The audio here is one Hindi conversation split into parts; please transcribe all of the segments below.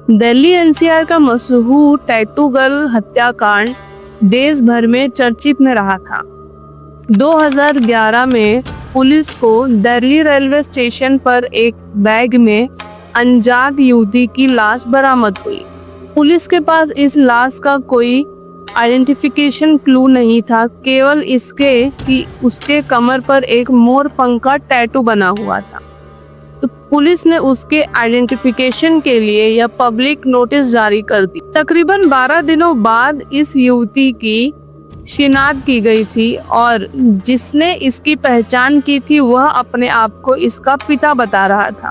दिल्ली एनसीआर का मशहूर टैटू गर्ल हत्याकांड देश भर में चर्चित में रहा था। 2011 में पुलिस को दिल्ली रेलवे स्टेशन पर एक बैग में अनजात युवती की लाश बरामद हुई। पुलिस के पास इस लाश का कोई आइडेंटिफिकेशन क्लू नहीं था, केवल इसके कि उसके कमर पर एक मोर पंख का टैटू बना हुआ था। तो पुलिस ने उसके आइडेंटिफिकेशन के लिए यह पब्लिक नोटिस जारी कर दी। तकरीबन 12 दिनों बाद इस युवती की शिनाख्त की गई थी और जिसने इसकी पहचान की थी वह अपने आप को इसका पिता बता रहा था।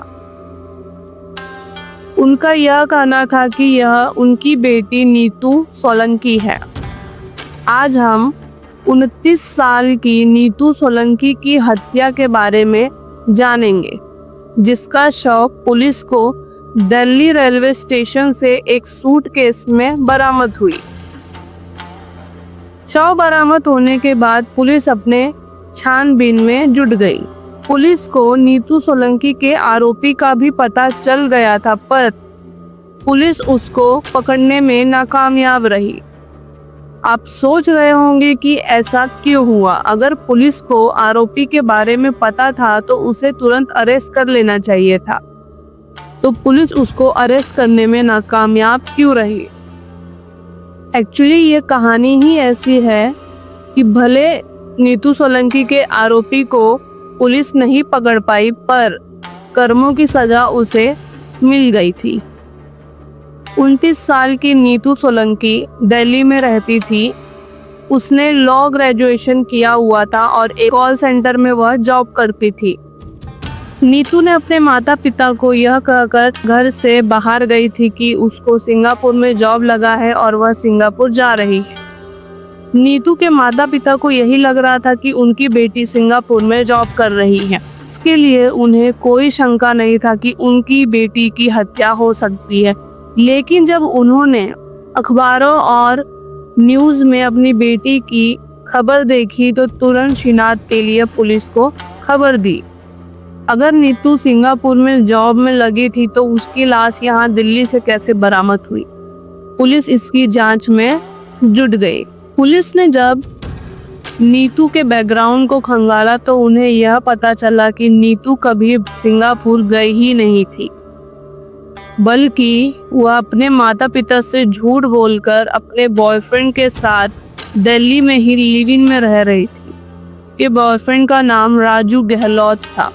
उनका यह कहना था कि यह उनकी बेटी नीतू सोलंकी है। आज हम 29 साल की नीतू सोलंकी की हत्या के बारे में जानेंगे, जिसका शव पुलिस को दिल्ली रेलवे स्टेशन से एक सूटकेस में बरामद हुई। शव बरामद होने के बाद पुलिस अपने छानबीन में जुट गई। पुलिस को नीतू सोलंकी के आरोपी का भी पता चल गया था, पर पुलिस उसको पकड़ने में नाकामयाब रही। आप सोच रहे होंगे कि ऐसा क्यों हुआ। अगर पुलिस को आरोपी के बारे में पता था तो उसे तुरंत अरेस्ट कर लेना चाहिए था, तो पुलिस उसको अरेस्ट करने में नाकामयाब क्यों रही। एक्चुअली ये कहानी ही ऐसी है कि भले नीतू सोलंकी के आरोपी को पुलिस नहीं पकड़ पाई, पर कर्मों की सजा उसे मिल गई थी। 29 साल की नीतू सोलंकी दिल्ली में रहती थी। उसने लॉ ग्रेजुएशन किया हुआ था और एक कॉल सेंटर में वह जॉब करती थी। नीतू ने अपने माता पिता को यह कहकर घर से बाहर गई थी कि उसको सिंगापुर में जॉब लगा है और वह सिंगापुर जा रही है। नीतू के माता पिता को यही लग रहा था कि उनकी बेटी सिंगापुर में जॉब कर रही है। इसके लिए उन्हें कोई शंका नहीं था कि उनकी बेटी की हत्या हो सकती है। लेकिन जब उन्होंने अखबारों और न्यूज़ में अपनी बेटी की खबर देखी तो तुरंत शिनाख्त के लिए पुलिस को खबर दी। अगर नीतू सिंगापुर में जॉब में लगी थी तो उसकी लाश यहाँ दिल्ली से कैसे बरामद हुई। पुलिस इसकी जांच में जुट गई। पुलिस ने जब नीतू के बैकग्राउंड को खंगाला तो उन्हें यह पता चला कि नीतू कभी सिंगापुर गई ही नहीं थी, बल्कि वह अपने माता पिता से झूठ बोलकर अपने बॉयफ्रेंड के साथ दिल्ली में ही लिव-इन में रह रही थी। ये बॉयफ्रेंड का नाम राजू गहलोत था।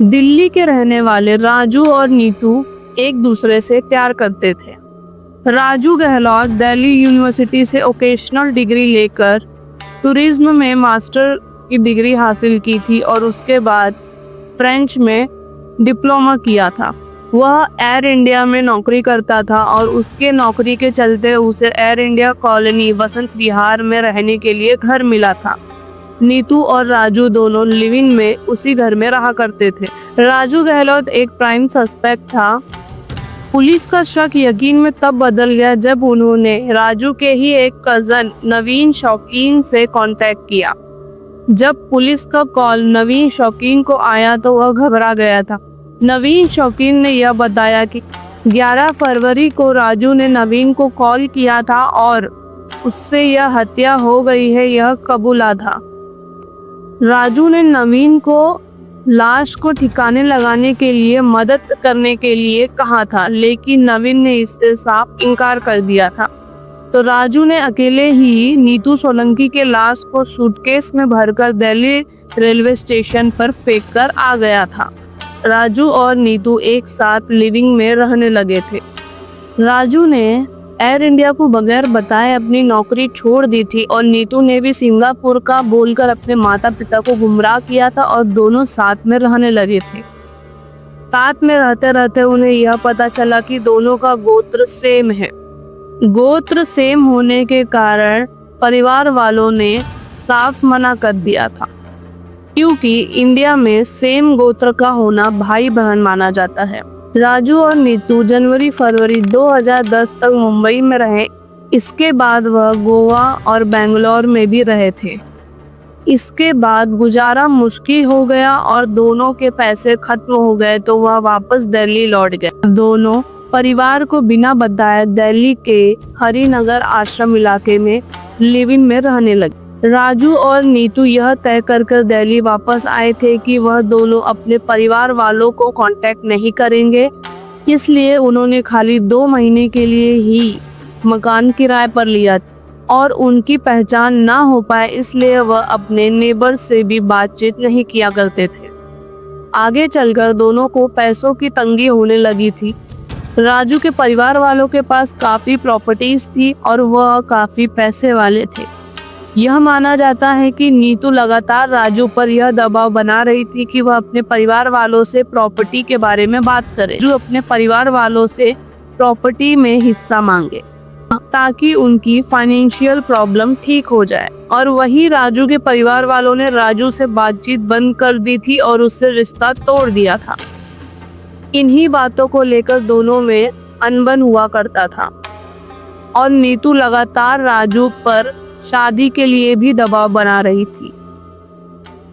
दिल्ली के रहने वाले राजू और नीतू एक दूसरे से प्यार करते थे। राजू गहलोत दिल्ली यूनिवर्सिटी से वोकेशनल डिग्री लेकर टूरिज्म में मास्टर की डिग्री हासिल की थी और उसके बाद फ्रेंच में डिप्लोमा किया था। वह एयर इंडिया में नौकरी करता था और उसके नौकरी के चलते उसे air India colony Vasant Vihar में रहने के लिए घर मिला था। नीतू और राजू दोनों लिव इन में उसी घर में रहा करते थे। राजू गहलोत एक प्राइम सस्पेक्ट था। पुलिस का शक यकीन में तब बदल गया जब उन्होंने राजू के ही एक कजन नवीन शौकीन से कांटेक्ट किया। जब पुलिस का कॉल नवीन शौकीन को आया तो वह घबरा गया था। नवीन शौकीन ने यह बताया कि 11 फरवरी को राजू ने नवीन को कॉल किया था और उससे यह हत्या हो गई है यह कबूला था। राजू ने नवीन को लाश को ठिकाने लगाने के लिए मदद करने के लिए कहा था, लेकिन नवीन ने इससे साफ इनकार कर दिया था। तो राजू ने अकेले ही नीतू सोलंकी के लाश को सूटकेस में भरकर दिल्ली रेलवे स्टेशन पर फेंक कर आ गया था। राजू और नीतू एक साथ लिविंग में रहने लगे थे। राजू ने एयर इंडिया को बगैर बताए अपनी नौकरी छोड़ दी थी और नीतू ने भी सिंगापुर का बोलकर अपने माता पिता को गुमराह किया था और दोनों साथ में रहने लगे थे। साथ में रहते रहते उन्हें यह पता चला कि दोनों का गोत्र सेम है। गोत्र सेम होने के कारण परिवार वालों ने साफ मना कर दिया था, क्योंकि इंडिया में सेम गोत्र का होना भाई बहन माना जाता है। राजू और नीतू जनवरी फरवरी 2010 तक मुंबई में रहे। इसके बाद वह गोवा और बेंगलोर में भी रहे थे। इसके बाद गुजारा मुश्किल हो गया और दोनों के पैसे खत्म हो गए तो वह वापस दिल्ली लौट गए। दोनों परिवार को बिना बताए दिल्ली के हरिनगर आश्रम इलाके में लिव इन में रहने लगे। राजू और नीतू यह तय कर दिल्ली वापस आए थे कि वह दोनों अपने परिवार वालों को कांटेक्ट नहीं करेंगे, इसलिए उन्होंने खाली 2 महीने के लिए ही मकान किराए पर लिया और उनकी पहचान ना हो पाए इसलिए वह अपने नेबर से भी बातचीत नहीं किया करते थे। आगे चलकर दोनों को पैसों की तंगी होने लगी थी। राजू के परिवार वालों के पास काफी प्रॉपर्टीज थी और वह काफी पैसे वाले थे। यह माना जाता है कि नीतू लगातार राजू पर यह दबाव बना रही थी कि वह अपने परिवार वालों से प्रॉपर्टी के बारे में बात करे, जो अपने परिवार वालों से प्रॉपर्टी में हिस्सा मांगे ताकि उनकी फाइनेंशियल प्रॉब्लम ठीक हो जाए। और वही राजू के परिवार वालों ने राजू से बातचीत बंद कर दी थी और उससे रिश्ता तोड़ दिया था। इन्हीं बातों को लेकर दोनों में अनबन हुआ करता था और नीतू लगातार राजू पर शादी के लिए भी दबाव बना रही थी।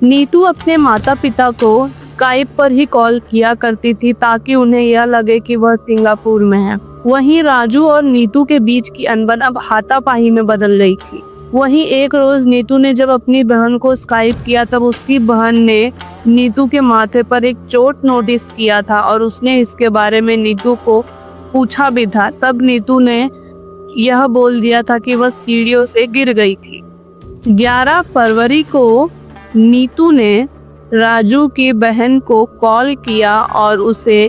नीतू अपने माता पिता को स्काइप पर ही कॉल किया करती थी ताकि उन्हें यह लगे कि वह सिंगापुर में है। वहीं राजू और नीतू के बीच की अनबन अब हाथापाई में बदल गई थी। वहीं एक रोज नीतू ने जब अपनी बहन को स्काइप किया तब उसकी बहन ने नीतू के माथे पर एक चोट नोटिस किया था और उसने इसके बारे में नीतू को पूछा भी था। तब नीतू ने यह बोल दिया था कि वह सीढ़ियों से गिर गई थी। 11 फरवरी को नीतू ने राजू की बहन को कॉल किया और उसे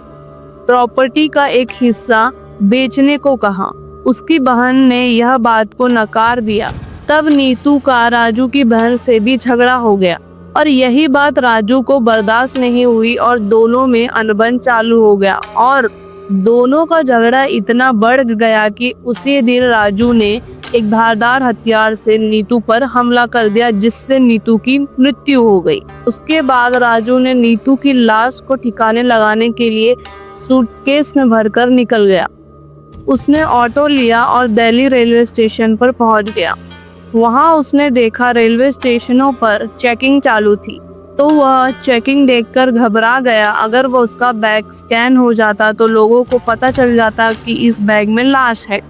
प्रॉपर्टी का एक हिस्सा बेचने को कहा। उसकी बहन ने यह बात को नकार दिया। तब नीतू का राजू की बहन से भी झगड़ा हो गया और यही बात राजू को बर्दाश्त नहीं हुई और दोनों में अनबन चालू हो गया और दोनों का झगड़ा इतना बढ़ गया कि उसी दिन राजू ने एक धारदार हथियार से नीतू पर हमला कर दिया, जिससे नीतू की मृत्यु हो गई। उसके बाद राजू ने नीतू की लाश को ठिकाने लगाने के लिए सूटकेस में भरकर निकल गया। उसने ऑटो लिया और दिल्ली रेलवे स्टेशन पर पहुंच गया। वहां उसने देखा रेलवे स्टेशनों पर चेकिंग चालू थी, तो वह चेकिंग देखकर घबरा गया। अगर वो उसका बैग स्कैन हो जाता तो लोगों को पता चल जाता कि इस बैग में लाश है।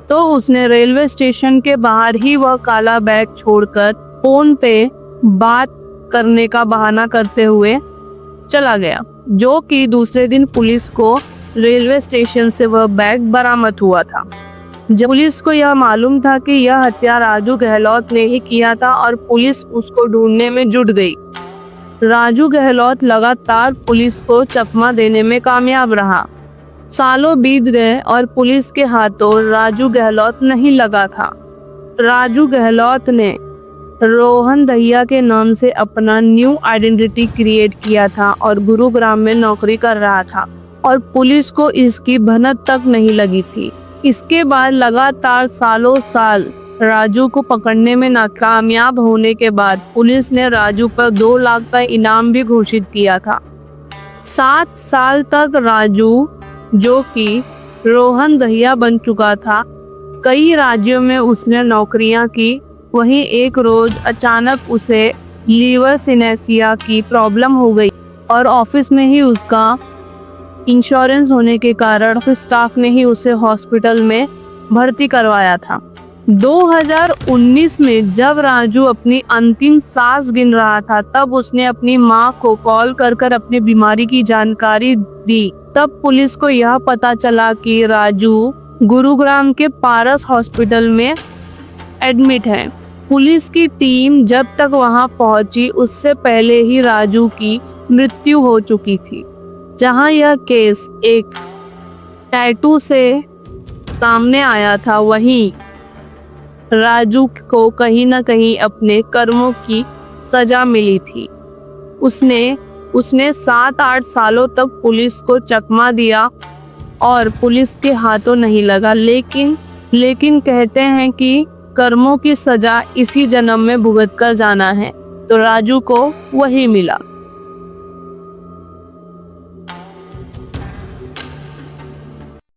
तो उसने रेलवे स्टेशन के बाहर ही वह काला बैग छोड़कर फोन पे बात करने का बहाना करते हुए चला गया, जो कि दूसरे दिन पुलिस को रेलवे स्टेशन से वह बैग बरामद हुआ था। जब पुलिस को यह मालूम था कि यह हत्या राजू गहलोत ने ही किया था और पुलिस उसको ढूंढने में जुट गई। राजू गहलोत लगातार पुलिस को चकमा देने में कामयाब रहा। सालों बीत गए और पुलिस के हाथों राजू गहलोत नहीं लगा था। राजू गहलोत ने रोहन दहिया के नाम से अपना न्यू आइडेंटिटी क्रिएट किया था और गुरुग्राम में नौकरी कर रहा था और पुलिस को इसकी भनक तक नहीं लगी थी। इसके बाद लगातार सालों साल राजू को पकड़ने में नाकामयाब होने के बाद पुलिस ने राजू पर 2 लाख का इनाम भी घोषित किया था। 7 साल तक राजू, जो कि रोहन दहिया बन चुका था, कई राज्यों में उसने नौकरियां की। वहीं एक रोज अचानक उसे लीवर सिनेसिया की प्रॉब्लम हो गई और ऑफिस में ही उसका इंश्योरेंस होने के कारण ऑफिस स्टाफ ने ही उसे हॉस्पिटल में भर्ती करवाया था। 2019 में जब राजू अपनी अंतिम सांस गिन रहा था तब उसने अपनी मां को कॉल कर अपनी बीमारी की जानकारी दी। तब पुलिस को यह पता चला कि राजू गुरुग्राम के पारस हॉस्पिटल में एडमिट है। पुलिस की टीम जब तक वहां पहुंची उससे पहले ही राजू की मृत्यु हो चुकी थी। जहां यह केस एक टैटू से सामने आया था, वहीं राजू को कहीं न कहीं अपने कर्मों की सजा मिली थी। उसने 7-8 सालों तक पुलिस को चकमा दिया और पुलिस के हाथों नहीं लगा, लेकिन कहते हैं कि कर्मों की सजा इसी जन्म में भुगत कर जाना है, तो राजू को वही मिला।